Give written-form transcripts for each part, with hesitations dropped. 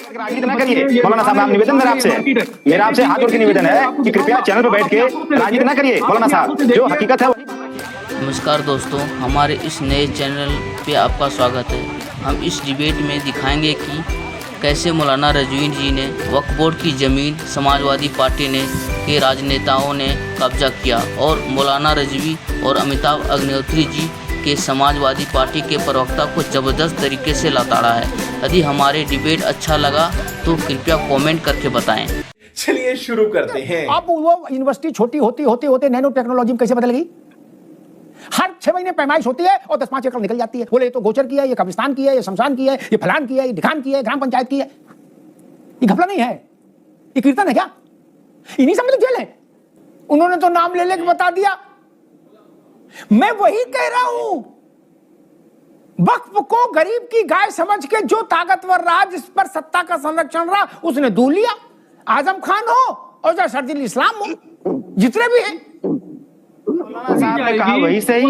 राजनीति ना करिए मौलाना साहब, आप निवेदन मेरा आपसे हाथ जोड़ के निवेदन है कि कृपया चैनल पर बैठ के राजनीति ना करिए मौलाना साहब, जो हकीकत है। नमस्कार दोस्तों, हमारे इस नए चैनल पे आपका स्वागत है। हम इस डिबेट में दिखाएंगे कि कैसे मौलाना रजवी जी ने वक्फ बोर्ड की ज़मीन समाजवादी पार्टी ने के राजनेताओं ने कब्जा किया और मौलाना रजवी और अमिताभ अग्निहोत्री जी के समाजवादी पार्टी के प्रवक्ता को ज़बरदस्त तरीके से लताड़ा है। यदि हमारे डिबेट अच्छा लगा तो कृपया कमेंट करके बताएं। चलिए शुरू करते हैं। अब वो यूनिवर्सिटी छोटी होते नैनो टेक्नोलॉजी में कैसे बदल गई। हर 6 महीने पैमाइश होती है और 10-5 एकड़ निकल जाती है। बोले ये तो गोचर की है, ये कब्रिस्तान की है, ये शमशान की है, ये फलान की है, ये ढिकान की है, ग्राम पंचायत की है। ये घपला नहीं है, ये कीर्तन है क्या? इन्हीं सब में तो जेल है। उन्होंने तो नाम ले लेके बता दिया। मैं वही कह रहा हूं, वक्फ को गरीब की गाय समझ के जो ताकतवर रहा, जिस पर सत्ता का संरक्षण रहा, उसने दूर लिया। आजम खान हो और जो शर्जील इस्लाम हो, जितने भी हैं साहब ने कहा वही सही।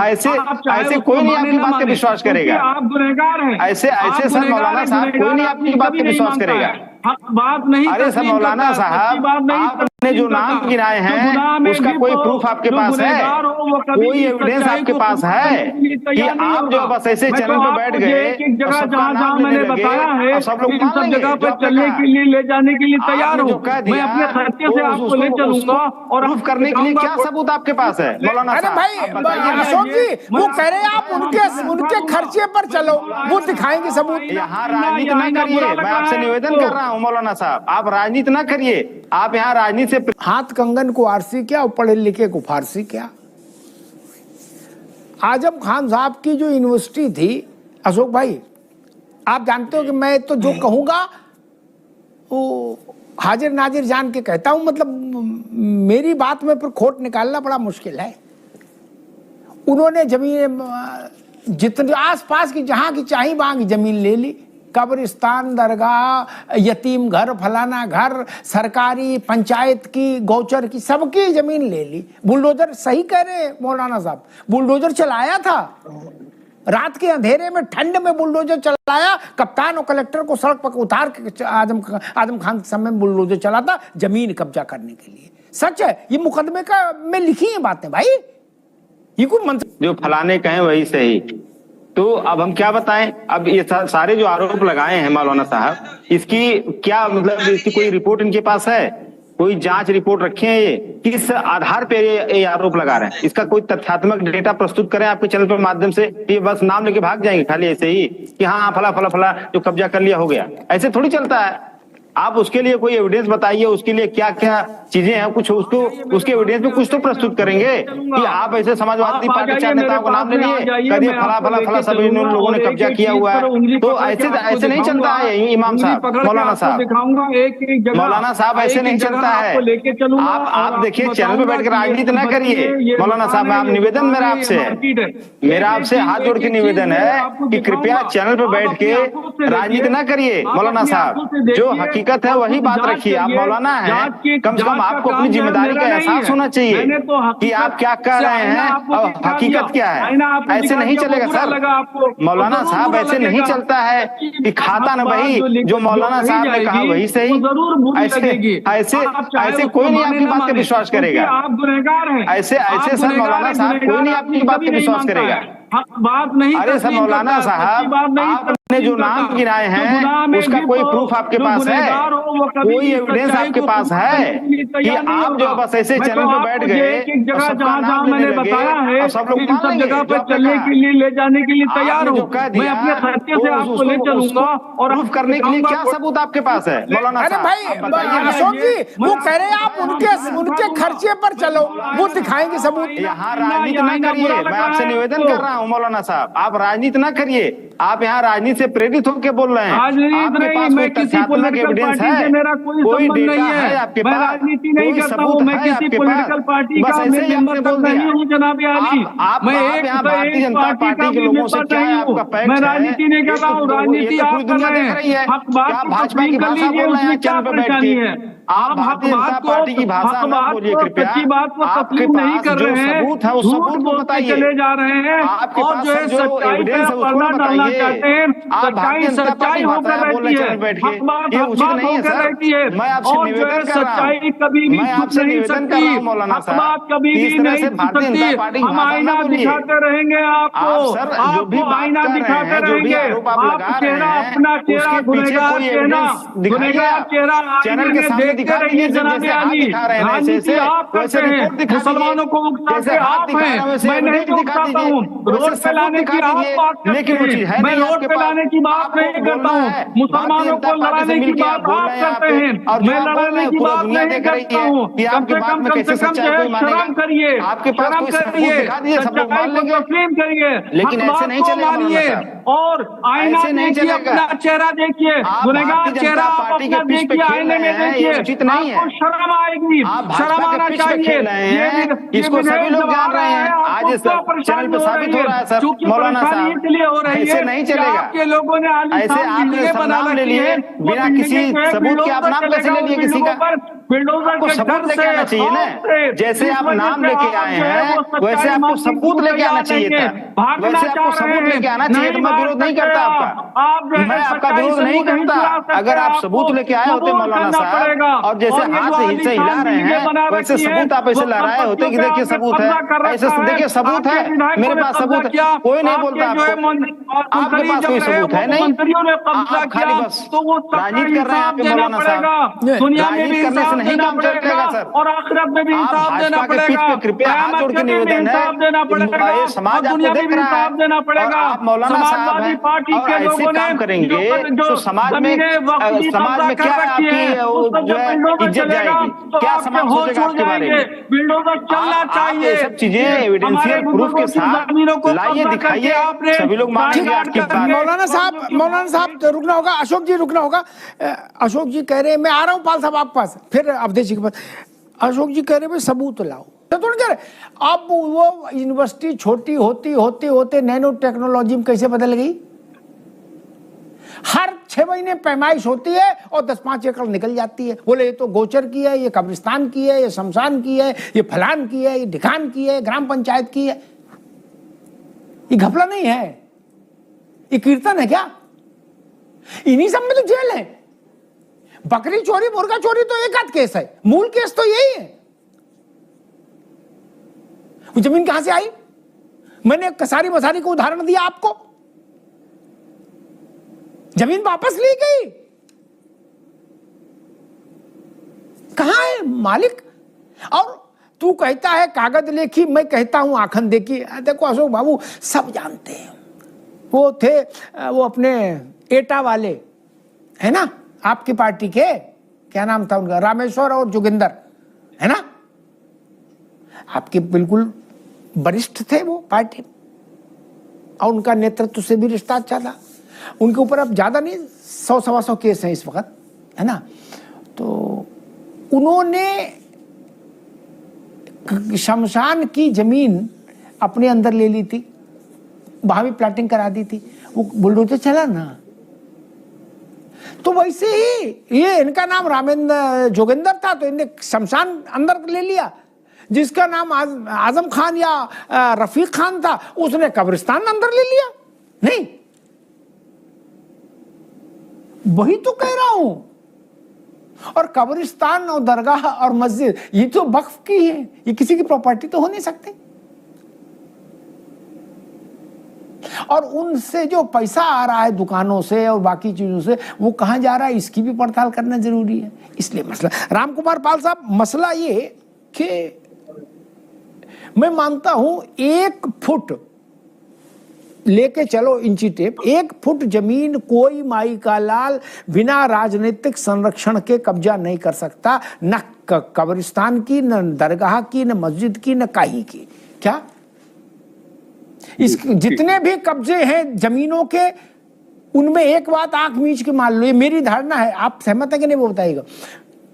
ऐसे कोई नहीं आपकी बात पे विश्वास करेगा। आप गुनहगार हैं। ऐसे सर मौलाना साहब कोई नहीं आपकी बात पे विश्वास करेगा। बात नहीं। अरे सर मौलाना साहब, आपने जो नाम गिनाए हैं उसका कोई प्रूफ आपके पास है? कोई एविडेंस आपके पास है कि आप जो बस ऐसे चैनल पे बैठ गए जहाँ मैंने बताया है सब जगह पर चलने के लिए, ले जाने के लिए तैयार हूँ। मैं अपने सत्य से आपको ले चलूंगा और प्रूफ करने के लिए क्या सबूत आपके पास है मौलाना साहब? भाई अशोक जी, वो कह रहे हैं आप उनके खर्चे पर चलो, वो दिखाएंगे सबूत। यहाँ राजनीति ना करिए, मैं आपसे निवेदन कर रहा हूँ मौलाना साहब, आप राजनीति ना करिए। आप यहाँ राजनीति से हाथ कंगन को आरसी क्या और पढ़े लिखे को फारसी क्या। आजम खान साहब की जो यूनिवर्सिटी थी, अशोक भाई आप जानते हो कि मैं तो जो कहूंगा वो हाजिर नाजिर जान के कहता हूं, मतलब मेरी बात में पर खोट निकालना बड़ा मुश्किल है। उन्होंने जमीन जितने आसपास की जहां की चाहिए वहां की जमीन ले ली। कब्रिस्तान, दरगाह, यतीम घर, फलाना घर, सरकारी, पंचायत की, गौचर की, सबकी जमीन ले ली। बुलडोजर, सही कह रहे हैं मौलाना साहब, बुलडोजर चलाया था। रात के अंधेरे में, ठंड में बुलडोजर चलाया। कप्तान और कलेक्टर को सड़क पर उतार के आजम खान के समय में बुलडोजर चला था जमीन कब्जा करने के लिए। सच है, ये मुकदमे का में लिखी है बातें भाई। ये कोई जो फलाने कहें वही सही। तो अब हम क्या बताएं? अब ये सारे जो आरोप लगाए हैं मौलाना साहब, इसकी क्या मतलब, इसकी कोई रिपोर्ट इनके पास है? कोई जांच रिपोर्ट रखे हैं? ये किस आधार पे ये आरोप लगा रहे हैं? इसका कोई तथ्यात्मक डेटा प्रस्तुत करें आपके चैनल पर माध्यम से। ये बस नाम लेके भाग जाएंगे खाली ऐसे ही कि हाँ फला फला फला जो कब्जा कर लिया हो गया। ऐसे थोड़ी चलता है। आप उसके लिए कोई एविडेंस बताइए, उसके लिए क्या क्या चीजें हैं, कुछ उसको उसके एविडेंस में कुछ तो प्रस्तुत करेंगे कि आप ऐसे समाजवादी पार्टी के चार नेताओं को नाम ले लिए, करिए फला फला फला सब इन लोगों ने कब्जा किया हुआ है। तो ऐसे नहीं चलता है इमाम साहब, मौलाना साहब, मौलाना साहब ऐसे नहीं चलता है। आप देखिए, चैनल पे बैठकर राजनीति ना करिए मौलाना साहब। आप निवेदन मेरा आपसे हाथ जोड़ के निवेदन है कि कृपया चैनल पे बैठ के राजनीति ना करिए मौलाना साहब, जो हकीकत है वही बात रखिए। आप मौलाना हैं, कम से कम आपको अपनी जिम्मेदारी का एहसास होना चाहिए कि आप क्या कह रहे हैं और हकीकत क्या है। ऐसे नहीं चलेगा सर मौलाना साहब, ऐसे नहीं चलता है कि खाता न वही जो मौलाना साहब ने कहा वही सही। ऐसे कोई नहीं आपकी बात पे विश्वास करेगा। आप गुनहगार हैं। ऐसे सर मौलाना साहब कोई नहीं आपकी बात पे विश्वास करेगा। बात नहीं। अरे सर मौलाना साहब, आपने जो नाम गिनाए हैं उसका कोई प्रूफ आपके पास है? कोई एविडेंस आपके पास है कि आप जो बस ऐसे चैनल पे बैठ गए जहाँ मैंने बताया है सब जगह पर चलने के लिए, ले जाने के लिए तैयार हूँ। मैं अपने सत्य से आपको ले चलूंगा और प्रूफ करने के लिए क्या सबूत आपके पास है मौलाना साहब? भाई अशोक जी, वो कह रहे हैं आप उनके खर्चे पर चलो, वो दिखाएंगे सबूत। यहाँ राजनीति ना करिए, मैं आपसे निवेदन कर रहा हूँ मौलाना साहब, आप राजनीति ना करिए। आप यहाँ राजनीति से प्रेरित होकर बोल रहे हैं। आपके पास कोई तथ्यात्मक एविडेंस है? मेरा कोई डेटा है आपके पास? राजनीति नहीं करता हूँ मैं, किसी पॉलिटिकल पार्टी का मेंबर तक नहीं हूँ जनाब आली। मैं एक भारतीय जनता पार्टी के लोगों से क्या है आपका पैक्ट है? मैं राजनीति नहीं कर रहा हूँ, राजनीति आप कर रहे हैं। भाजपा की भाषा बोल रहे हैं चैनल पे बैठ के। आप भारतीय जनता पार्टी की भाषा मत बोलिए कृपया। सच्ची बात को आपके तस्लीम नहीं पास कर जो रहे हैं, सबूत है, उस झूठ सबूत को बोलते बताइए। चले जा रहे हैं आपके और पास जो है जो सच्चाई एविडेंस है पे उसको पर्दा डालना बताइए। चाहते हैं। आप भारतीय जनता पार्टी सच्चाई होकर भाषा बोल रहे रहती है, चैनल बैठ के, हक ये उचित बात नहीं है होकर सर। रहती है मैं आपसे और जो है निवेदन कर रहा सच्चाई हूँ, कभी भी मैं छुप आपसे नहीं निवेदन कर सकती, रहा हूँ मौलाना हक साहब, बात कभी इस भी तरह नहीं से छुप भारतीय सकती। जनता पार्टी की हम भाषा आईना ना बोलिए। दिखाते रहेंगे आपको, आप सर जो भी आपको बात आईना कर रहे दिखाते हैं, जो भी रहेंगे। आरोप आप लगा रहे चेहरा हैं, अपना चेहरा उसके पीछे गुनहगार कोई चेहरा एविडेंस दिखाइए गुनहगार आप। चेहरा चैनल आईने के में सामने देखते दिखा रहिए दीजिए, जनाब जैसे हाथ अली। दिखा रहे हैं ऐसे राजनीति ऐसे, आप वैसे करते हैं, रिपोर्ट दिखा मुसलमानों को दीजिए। उकसाते जैसे हाथ आप दिखा रहे हैं, हैं वैसे मैं नहीं एविडेंस दिखा उकसाता दीजिए, हूँ। रोड वैसे पे सबूत लाने दिखा की आप दीजिए। बात करते लेकिन वो चीज है हैं, मैं नहीं रोड आपके पे पास। लाने की बात आपको नहीं करता बोलना हूँ। है मुसलमानों को भारतीय जनता पार्टी से लड़ाने की मिलके बात आप बोल आप रहे हैं करते यहाँ हैं, पे, और जो मैं आप बोल रहे लड़ाने हैं की पूरा बात दुनिया नहीं देख रही करता है हूँ। कि कम आपकी से बात कम में कम कैसे से कम सच्चाई जो है कोई मानेगा। शर्म करिए, आपके पास शर्म कोई सबूत करिए, दिखा दीजिए, सब लोग सच्चाई मान को लेंगे। तस्लीम करिए, लेकिन हक ऐसे बात नहीं को चलेगा मौलाना मानिए साहब, और आईना ऐसे नहीं देखिए, चलेगा। अपना चेहरा देखिए, आप गुनहगार भारतीय चेहरा जनता आप पार्टी के अपना पिच पे देखिए, खेल आईने में रहे हैं, ये देखिए, उचित नहीं है। आपको शर्म आएगी, आप शर्म भाजपा आना के पिच पे चाहिए। खेल रहे हैं, ये इसको सभी विधेयक लोग जब आ जान रहे रहा हैं। है आपको आज क्यों चैनल परेशानी पे हो साबित रही हो रहा है सर चूंकि मौलाना परेशानी साहब, इसलिए हो रही ऐसे है नहीं कि चलेगा। आपके लोगों ने ऐसे आलीशान आप बिल्डिंगें सब बना नाम ले रखी लिए हैं, वो बिना बिल्डिंगें किसी जो है सबूत के, आप बिल्डोजर नाम कैसे चलेगा ले उन लिए किसी बिल्डिंगों का? पर, बिल्डोजर आपको के सबूत डर लेके से आना चाहिए ना, खौफ से, जैसे इस आप वजह नाम से लेके आप आए जो है हैं वो वैसे सच्चाई आपको मानने सबूत को लेके आना तैयार चाहिए नहीं है, था। भागना वैसे चाह आपको रहे सबूत हैं, लेके आना चाहिए नहीं था। मैं भाग विरोध नहीं सकते करता आपका, आप जो मैं है आपका सच्चाई विरोध से नहीं मुंह नहीं करता। चुरा सकते, अगर आप सबूत आपको लेके आए होते कबूल मौलाना करना पड़ेगा। साहब, और जैसे और ये हाथ जो से हिला आलीशान रहे बिल्डिंगें बना हैं वैसे रखी है, सबूत आप ऐसे वो लहराए होते कि संपत्तियों पे देखिए आपने सबूत है, कब्जा कर ऐसे रखा है, देखिए सबूत आपके है, विधायकों मेरे ने पास कब्जा सबूत है। किया, कोई नहीं आपके बोलता जो है आपको, आपके मंत्री पास कोई जो है सबूत वो है नहीं, मंत्रियों ने कब्जा आप खाली किया, बस तो वो सबका राजनीति कर रहे हैं हिसाब यहाँ पे देना मौलाना साहब। पड़ेगा, दुनिया में भी राजनीति करने से हिसाब नहीं देना काम पड़ेगा चलेगा सर। और आखिरत में भी आप हिसाब देना भाजपा के पीठ पड़ेगा, पे कृपया हाथ जोड़ के कयामत में भी निवेदन है, हिसाब देना पड़ेगा ये और समाज आपको दुनिया में देख भी रहा हिसाब देना है, और पड़ेगा। आप मौलाना साहब समाजवादी हैं, पार्टी और के ऐसे लोगों ने काम करेंगे जो तो समाज में जमीनें वक्त की समाज कब्जा में कर क्या रखी है, आपकी उस पर जो जब है बिल्डोजर इज्जत चलेगा जाएगी, तो क्या आपके समाज होश सोचेगा उड़ आपके बारे जाएंगे, में? बिल्डोजर चलना आप चाहिए। ये सब चीजें हमारे एविडेंशियल प्रूफ बुजुर्गों के की साथ जमीनों को लाइए, कब्जा करके दिखाइए, आपने सभी लोग मानेंगे आपकी बात। मौलाना साहब रुकना होगा, अशोक जी रुकना होगा। अशोक जी कह रहे हैं, मैं आ रहा हूँ पाल साहब आपके पास, फिर अवधेश जी के पास। अशोक जी कह रहे हैं सबूत लाओ, तो थोड़ी कह रहे अब वो यूनिवर्सिटी छोटी होती होते होते नैनो टेक्नोलॉजी में कैसे बदल गई। हर 6 महीने पैमाइश होती है और 10-5 एकड़ निकल जाती है। बोले ये तो गोचर की है, ये कब्रिस्तान की है, ये शमशान की है, ये फलान की है, ये ढिकान की है, ग्राम पंचायत की है। ये घपला नहीं है, ये कीर्तन है क्या? इन्हीं सब में तो जेल है। बकरी चोरी मुर्गा चोरी तो एक आध केस है, मूल केस तो यही है। वो जमीन कहां से आई? मैंने कसारी मसारी को उदाहरण दिया आपको, जमीन वापस ली गई, कहां है मालिक? और तू कहता है कागज लेखी, मैं कहता हूं आखन देखी। देखो अशोक बाबू सब जानते हैं, वो थे वो अपने एटा वाले है ना, आपकी पार्टी के, क्या नाम था उनका, रामेश्वर और जोगिंदर है ना, आपके बिल्कुल वरिष्ठ थे वो पार्टी, और उनका नेतृत्व से भी रिश्ता अच्छा था। उनके ऊपर अब ज्यादा नहीं, 100-125 केस हैं इस वक्त, है ना। तो उन्होंने शमशान की जमीन अपने अंदर ले ली थी, वहां भी प्लाटिंग करा दी थी, वो बुलडोजर चला ना। तो वैसे ही ये इनका नाम रामेंद्र जोगिंदर था, तो इनने शमशान अंदर ले लिया। जिसका नाम आजम खान या रफीक खान था, उसने कब्रिस्तान अंदर ले लिया। नहीं, वही तो कह रहा हूं। और कब्रिस्तान और दरगाह और मस्जिद ये तो वक्फ की है, ये किसी की प्रॉपर्टी तो हो नहीं सकती। और उनसे जो पैसा आ रहा है दुकानों से और बाकी चीजों से, वो कहां जा रहा है, इसकी भी पड़ताल करना जरूरी है। इसलिए मसला, रामकुमार पाल साहब, मसला ये कि मैं मानता हूं 1 फुट लेके चलो इंची टेप, 1 फुट जमीन कोई माई का लाल बिना राजनीतिक संरक्षण के कब्जा नहीं कर सकता, न कब्रिस्तान की, न दरगाह की, न मस्जिद की, न कहीं की। क्या इस जितने भी कब्जे हैं जमीनों के, उनमें एक बात आंख मीच के मान लो, ये मेरी धारणा है, आप सहमत है कि नहीं वो बताइएगा।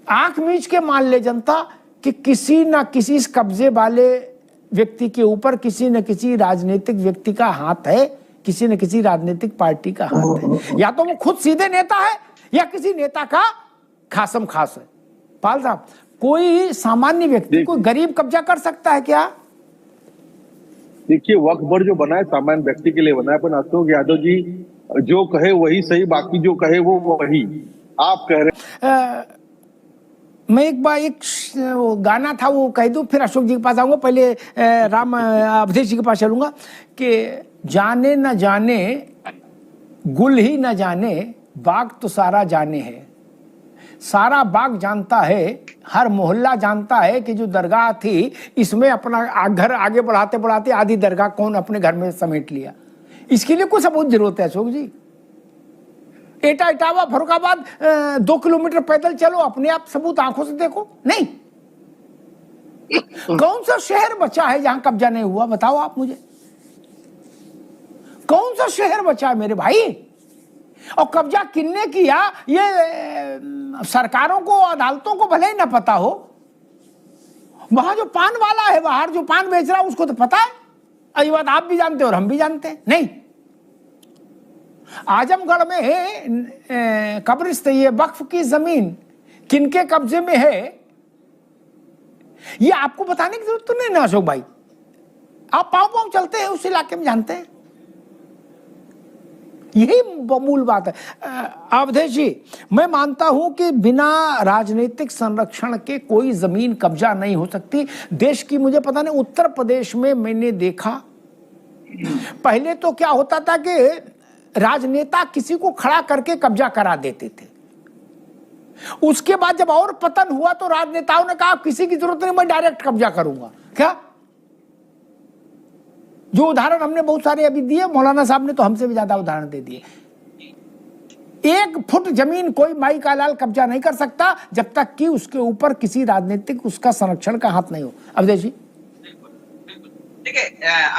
आंख मीच के मान ले जनता कि किसी ना किसी इस कब्जे वाले व्यक्ति के ऊपर किसी न किसी राजनीतिक व्यक्ति का हाथ है, किसी न किसी राजनीतिक पार्टी का हाथ है। या तो वो खुद सीधे नेता है या किसी नेता का खासम खास है। पाल साहब, कोई सामान्य व्यक्ति, कोई गरीब कब्जा कर सकता है क्या? देखिए, वक्फ बोर्ड जो बना है सामान्य व्यक्ति के लिए बना है, पर अशोक यादव जी जो कहे वही सही, बाकी जो कहे वो वही आप कह रहे। मैं एक बार एक गाना था वो कह दूं, फिर अशोक जी के पास आऊंगा। पहले राम अवधेश जी के पास चलूंगा कि जाने न जाने गुल ही न जाने, बाग तो सारा जाने है। सारा बाग जानता है, हर मोहल्ला जानता है कि जो दरगाह थी इसमें अपना घर आगे बढ़ाते बढ़ाते आधी दरगाह कौन अपने घर में समेट लिया। इसके लिए कोई सबूत जरूरत है अशोक जी? एटा इटावा फरुखाबाद 2 किलोमीटर पैदल चलो, अपने आप सबूत आंखों से देखो। नहीं, कौन सा शहर बचा है जहां कब्जा नहीं हुआ? बताओ आप मुझे, कौन सा शहर बचा है मेरे भाई? और कब्जा किसने किया ये सरकारों को, अदालतों को भले ही ना पता हो। वहां जो पान वाला है, बाहर जो पान बेच रहा है, उसको तो पता है। ये बात आप भी जानते हो और हम भी जानते हैं। नहीं, आजमगढ़ में कब्रिस्तान, ये वक्फ की जमीन किनके कब्जे में है ये आपको बताने की जरूरत तो नहीं ना अशोक भाई। आप पांव पांव चलते हैं उस इलाके में, जानते हैं। यही मूल बात है। अवधेश जी, मैं मानता हूं कि बिना राजनीतिक संरक्षण के कोई जमीन कब्जा नहीं हो सकती देश की। मुझे पता नहीं, उत्तर प्रदेश में मैंने देखा, पहले तो क्या होता था कि राजनेता किसी को खड़ा करके कब्जा करा देते थे। उसके बाद जब और पतन हुआ तो राजनेताओं ने कहा किसी की जरूरत नहीं, मैं डायरेक्ट कब्जा करूंगा। क्या जो उदाहरण हमने बहुत सारे अभी दिए, मौलाना साहब ने तो हमसे भी ज्यादा उदाहरण दे दिए। 1 फुट जमीन कोई माई का लाल कब्जा नहीं कर सकता जब तक कि उसके ऊपर किसी राजनीतिक उसका संरक्षण का हाथ नहीं हो। अवधेश जी, ठीक है।